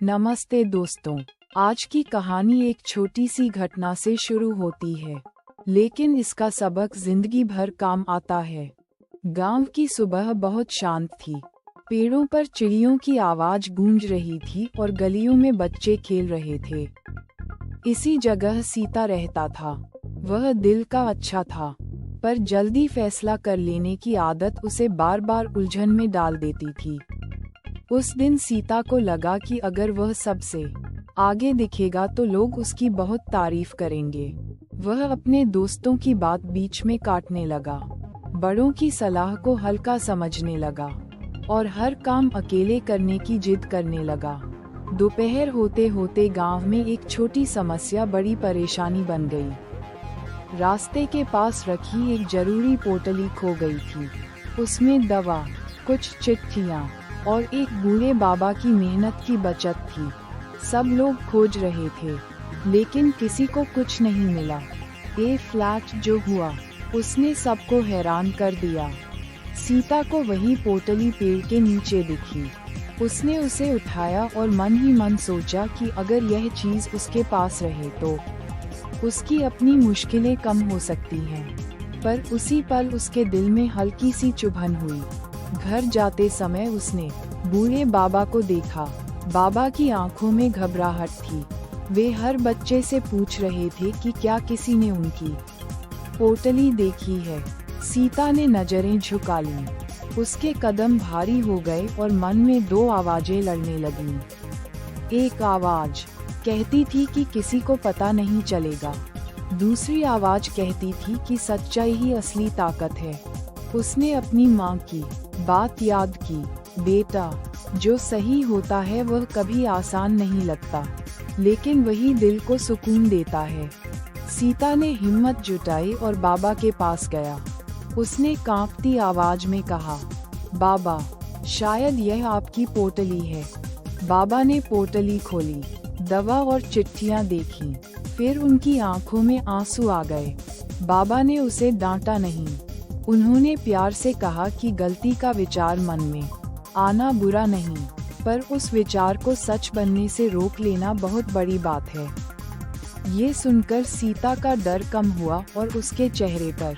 नमस्ते दोस्तों, आज की कहानी एक छोटी सी घटना से शुरू होती है, लेकिन इसका सबक जिंदगी भर काम आता है। गांव की सुबह बहुत शांत थी। पेड़ों पर चिड़ियों की आवाज गूंज रही थी और गलियों में बच्चे खेल रहे थे। इसी जगह सीता रहता था। वह दिल का अच्छा था, पर जल्दी फैसला कर लेने की आदत उसे बार बार उलझन में डाल देती थी। उस दिन सीता को लगा कि अगर वह सबसे आगे दिखेगा तो लोग उसकी बहुत तारीफ करेंगे। वह अपने दोस्तों की बात बीच में काटने लगा, बड़ों की सलाह को हल्का समझने लगा और हर काम अकेले करने की जिद करने लगा। दोपहर होते होते गांव में एक छोटी समस्या बड़ी परेशानी बन गई। रास्ते के पास रखी एक जरूरी पोटली खो गई थी। उसमें दवा, कुछ चिट्ठियाँ और एक बूढ़े बाबा की मेहनत की बचत थी। सब लोग खोज रहे थे, लेकिन किसी को कुछ नहीं मिला। ये फ्लैट जो हुआ, उसने सबको हैरान कर दिया। सीता को वही पोटली पेड़ के नीचे दिखी। उसने उसे उठाया और मन ही मन सोचा कि अगर यह चीज उसके पास रहे तो उसकी अपनी मुश्किलें कम हो सकती हैं। पर उसी पल उसके दिल में हल्की सी चुभन हुई। घर जाते समय उसने बूढ़े बाबा को देखा। बाबा की आंखों में घबराहट थी। वे हर बच्चे से पूछ रहे थे कि क्या किसी ने उनकी पोटली देखी है। सीता ने नजरें झुका लीं। उसके कदम भारी हो गए और मन में दो आवाजें लड़ने लगीं। एक आवाज कहती थी कि किसी को पता नहीं चलेगा। दूसरी आवाज कहती थी कि सच्चाई ही असली ताकत है। उसने अपनी माँ की बात याद की, बेटा, जो सही होता है वह कभी आसान नहीं लगता, लेकिन वही दिल को सुकून देता है। सीता ने हिम्मत जुटाई और बाबा के पास गया। उसने कांपती आवाज में कहा, बाबा, शायद यह आपकी पोटली है। बाबा ने पोटली खोली, दवा और चिट्ठियां देखीं, फिर उनकी आंखों में आंसू आ गए। बाबा ने उसे डांटा नहीं। उन्होंने प्यार से कहा कि गलती का विचार मन में आना बुरा नहीं, पर उस विचार को सच बनने से रोक लेना बहुत बड़ी बात है। ये सुनकर सीता का डर कम हुआ और उसके चेहरे पर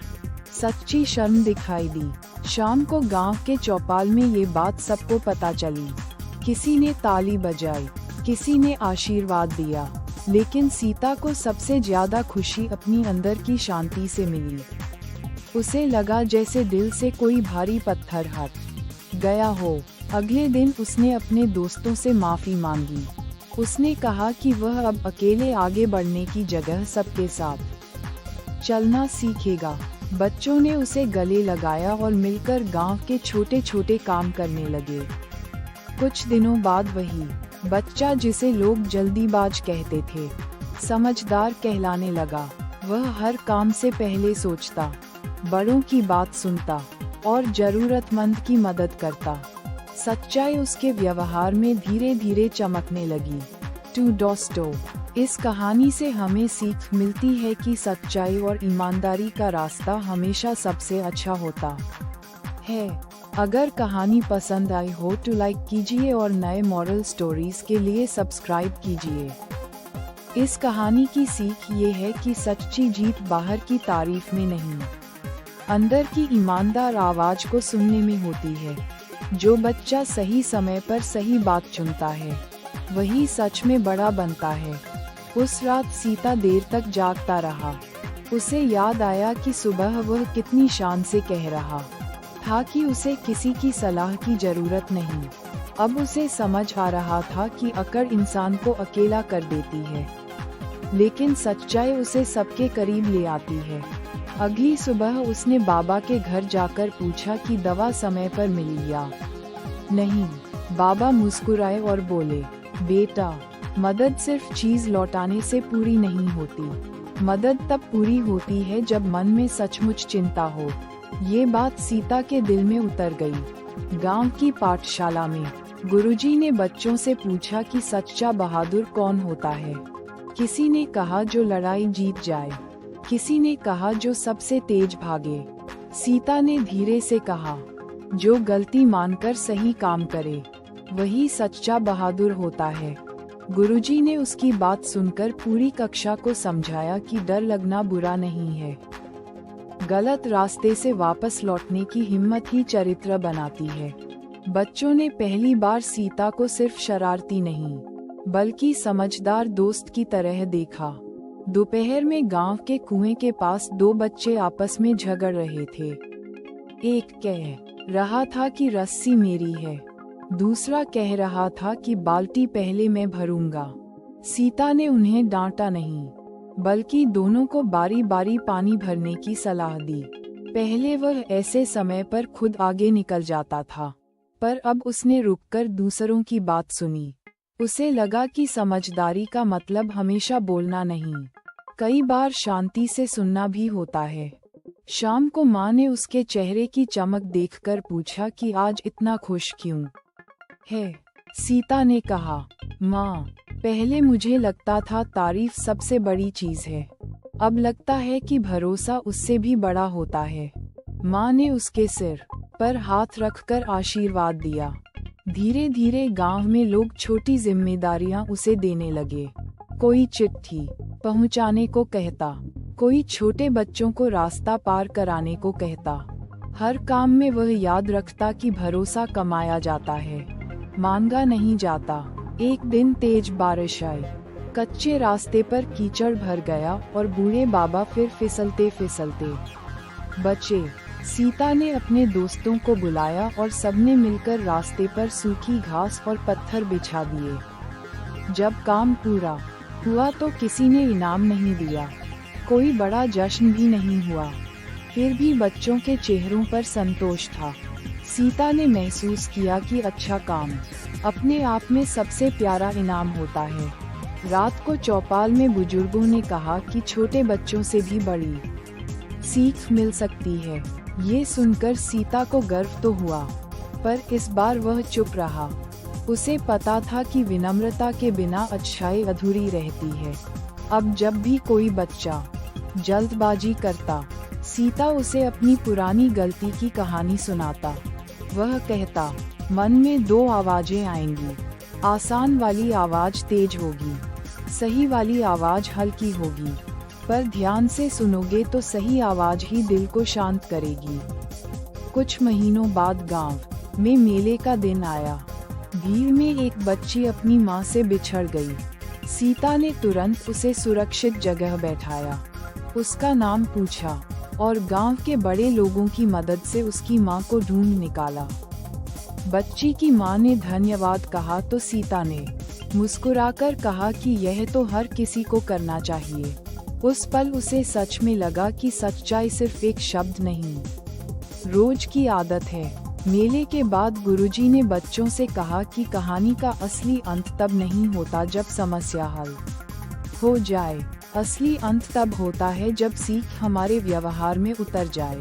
सच्ची शर्म दिखाई दी। शाम को गांव के चौपाल में ये बात सबको पता चली। किसी ने ताली बजाई, किसी ने आशीर्वाद दिया, लेकिन सीता को सबसे ज्यादा खुशी अपनी अंदर की शांति से मिली। उसे लगा जैसे दिल से कोई भारी पत्थर हट गया हो। अगले दिन उसने अपने दोस्तों से माफी मांगी। उसने कहा कि वह अब अकेले आगे बढ़ने की जगह सबके साथ चलना सीखेगा। बच्चों ने उसे गले लगाया और मिलकर गांव के छोटे छोटे काम करने लगे। कुछ दिनों बाद वही बच्चा जिसे लोग जल्दीबाज कहते थे, समझदार कहलाने लगा। वह हर काम से पहले सोचता, बड़ों की बात सुनता और जरूरतमंद की मदद करता। सच्चाई उसके व्यवहार में धीरे धीरे चमकने लगी। टू दोस्तों, इस कहानी से हमें सीख मिलती है कि सच्चाई और ईमानदारी का रास्ता हमेशा सबसे अच्छा होता है। अगर कहानी पसंद आई हो तो लाइक कीजिए और नए मॉरल स्टोरीज के लिए सब्सक्राइब कीजिए। इस कहानी की सीख ये है कि सच्ची जीत बाहर की तारीफ में नहीं, अंदर की ईमानदार आवाज को सुनने में होती है। जो बच्चा सही समय पर सही बात चुनता है, वही सच में बड़ा बनता है। उस रात सीता देर तक जागता रहा। उसे याद आया कि सुबह वह कितनी शान से कह रहा था कि उसे किसी की सलाह की जरूरत नहीं। अब उसे समझ आ रहा था कि अकड़ इंसान को अकेला कर देती है, लेकिन सच्चाई उसे सबके करीब ले आती है। अगली सुबह उसने बाबा के घर जाकर पूछा कि दवा समय पर मिली या नहीं। बाबा मुस्कुराए और बोले, बेटा, मदद सिर्फ चीज लौटाने से पूरी नहीं होती। मदद तब पूरी होती है जब मन में सचमुच चिंता हो। ये बात सीता के दिल में उतर गई। गांव की पाठशाला में गुरुजी ने बच्चों से पूछा कि सच्चा बहादुर कौन होता है। किसी ने कहा जो लड़ाई जीत जाए, किसी ने कहा जो सबसे तेज भागे। सीता ने धीरे से कहा, जो गलती मानकर सही काम करे, वही सच्चा बहादुर होता है। गुरुजी ने उसकी बात सुनकर पूरी कक्षा को समझाया कि डर लगना बुरा नहीं है। गलत रास्ते से वापस लौटने की हिम्मत ही चरित्र बनाती है। बच्चों ने पहली बार सीता को सिर्फ शरारती नहीं, बल्कि समझदार दोस्त की तरह देखा। दोपहर में गांव के कुएं के पास दो बच्चे आपस में झगड़ रहे थे। एक कह रहा था कि रस्सी मेरी है, दूसरा कह रहा था कि बाल्टी पहले मैं भरूंगा। सीता ने उन्हें डांटा नहीं, बल्कि दोनों को बारी बारी पानी भरने की सलाह दी। पहले वह ऐसे समय पर खुद आगे निकल जाता था, पर अब उसने रुककर दूसरों की बात सुनी। उसे लगा कि समझदारी का मतलब हमेशा बोलना नहीं, कई बार शांति से सुनना भी होता है। शाम को माँ ने उसके चेहरे की चमक देखकर पूछा कि आज इतना खुश क्यों है? सीता ने कहा, माँ, पहले मुझे लगता था तारीफ सबसे बड़ी चीज है, अब लगता है कि भरोसा उससे भी बड़ा होता है। माँ ने उसके सिर पर हाथ रखकर आशीर्वाद दिया। धीरे धीरे गांव में लोग छोटी जिम्मेदारियां उसे देने लगे। कोई चिट्ठी पहुंचाने को कहता, कोई छोटे बच्चों को रास्ता पार कराने को कहता। हर काम में वह याद रखता कि भरोसा कमाया जाता है, मांगा नहीं जाता। एक दिन तेज बारिश आई, कच्चे रास्ते पर कीचड़ भर गया और बूढ़े बाबा फिर फिसलते फिसलते बचे। सीता ने अपने दोस्तों को बुलाया और सबने मिलकर रास्ते पर सूखी घास और पत्थर बिछा दिए। जब काम पूरा हुआ तो किसी ने इनाम नहीं दिया, कोई बड़ा जश्न भी नहीं हुआ, फिर भी बच्चों के चेहरों पर संतोष था। सीता ने महसूस किया कि अच्छा काम अपने आप में सबसे प्यारा इनाम होता है। रात को चौपाल में बुजुर्गों ने कहा कि छोटे बच्चों से भी बड़ी सीख मिल सकती है। ये सुनकर सीता को गर्व तो हुआ, पर इस बार वह चुप रहा। उसे पता था कि विनम्रता के बिना अच्छाई अधूरी रहती है। अब जब भी कोई बच्चा जल्दबाजी करता, सीता उसे अपनी पुरानी गलती की कहानी सुनाता। वह कहता, मन में दो आवाजें आएंगी, आसान वाली आवाज तेज होगी, सही वाली आवाज हल्की होगी, पर ध्यान से सुनोगे तो सही आवाज ही दिल को शांत करेगी। कुछ महीनों बाद गांव में मेले का दिन आया। भीड़ में एक बच्ची अपनी माँ से बिछड़ गई। सीता ने तुरंत उसे सुरक्षित जगह बैठाया, उसका नाम पूछा और गांव के बड़े लोगों की मदद से उसकी माँ को ढूंढ निकाला। बच्ची की माँ ने धन्यवाद कहा तो सीता ने मुस्कुराकर कहा कि यह तो हर किसी को करना चाहिए। उस पल उसे सच में लगा कि सच्चाई सिर्फ एक शब्द नहीं, रोज की आदत है। मेले के बाद गुरुजी ने बच्चों से कहा कि कहानी का असली अंत तब नहीं होता जब समस्या हल हो जाए, असली अंत तब होता है जब सीख हमारे व्यवहार में उतर जाए।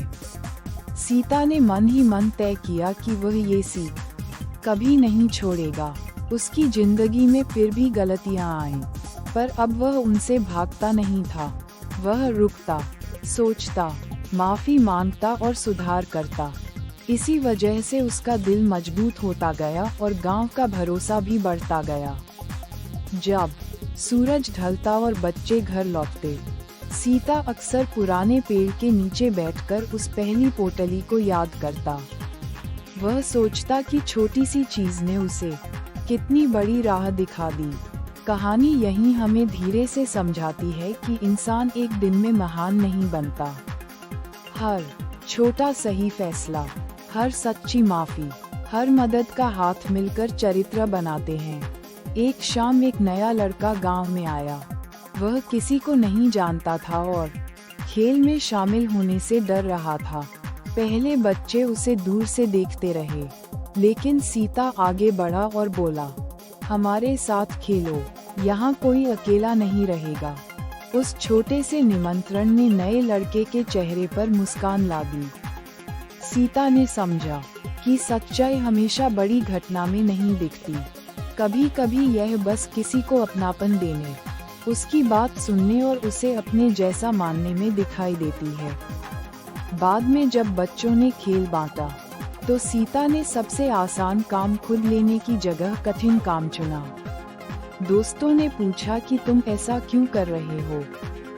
सीता ने मन ही मन तय किया कि वह ये सीख कभी नहीं छोड़ेगा। उसकी जिंदगी में फिर भी गलतियां आईं, पर अब वह उनसे भागता नहीं था। वह रुकता, सोचता, माफी मांगता और सुधार करता। इसी वजह से उसका दिल मजबूत होता गया और गांव का भरोसा भी बढ़ता गया। जब सूरज ढलता और बच्चे घर लौटते, सीता अक्सर पुराने पेड़ के नीचे बैठकर उस पहली पोटली को याद करता। वह सोचता कि छोटी सी चीज ने उसे कितनी बड़ी राह दिखा दी। कहानी यहीं हमें धीरे से समझाती है कि इंसान एक दिन में महान नहीं बनता। हर छोटा सही फैसला, हर सच्ची माफी, हर मदद का हाथ मिलकर चरित्र बनाते हैं। एक शाम एक नया लड़का गांव में आया। वह किसी को नहीं जानता था और खेल में शामिल होने से डर रहा था। पहले बच्चे उसे दूर से देखते रहे, लेकिन सीता आगे बढ़ा और बोला, हमारे साथ खेलो, यहाँ कोई अकेला नहीं रहेगा। उस छोटे से निमंत्रण ने नए लड़के के चेहरे पर मुस्कान ला दी। सीता ने समझा कि सच्चाई हमेशा बड़ी घटना में नहीं दिखती, कभी कभी यह बस किसी को अपनापन देने, उसकी बात सुनने और उसे अपने जैसा मानने में दिखाई देती है। बाद में जब बच्चों ने खेल बांटा, तो सीता ने सबसे आसान काम खुद लेने की जगह कठिन काम चुना। दोस्तों ने पूछा कि तुम ऐसा क्यों कर रहे हो।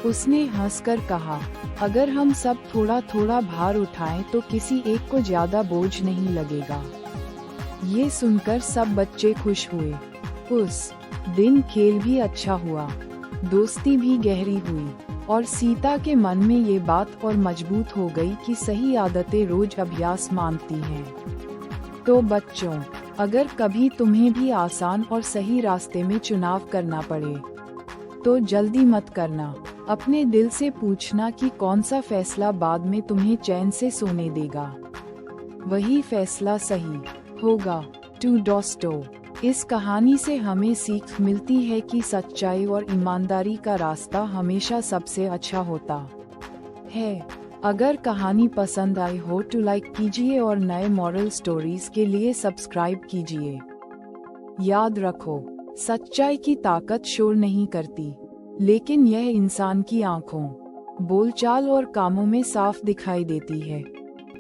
उसने हंसकर कहा, अगर हम सब थोड़ा थोड़ा भार उठाएं तो किसी एक को ज्यादा बोझ नहीं लगेगा। ये सुनकर सब बच्चे खुश हुए। उस दिन खेल भी अच्छा हुआ, दोस्ती भी गहरी हुई और सीता के मन में ये बात और मजबूत हो गई कि सही आदतें रोज अभ्यास मांगती हैं। तो बच्चों, अगर कभी तुम्हें भी आसान और सही रास्ते में चुनाव करना पड़े तो जल्दी मत करना। अपने दिल से पूछना कि कौन सा फैसला बाद में तुम्हें चैन से सोने देगा, वही फैसला सही होगा। टू डॉस्टो। इस कहानी से हमें सीख मिलती है कि सच्चाई और ईमानदारी का रास्ता हमेशा सबसे अच्छा होता है। अगर कहानी पसंद आई हो तो लाइक कीजिए और नए मॉरल स्टोरीज के लिए सब्सक्राइब कीजिए। याद रखो, सच्चाई की ताकत शोर नहीं करती, लेकिन यह इंसान की आंखों, बोलचाल और कामों में साफ दिखाई देती है।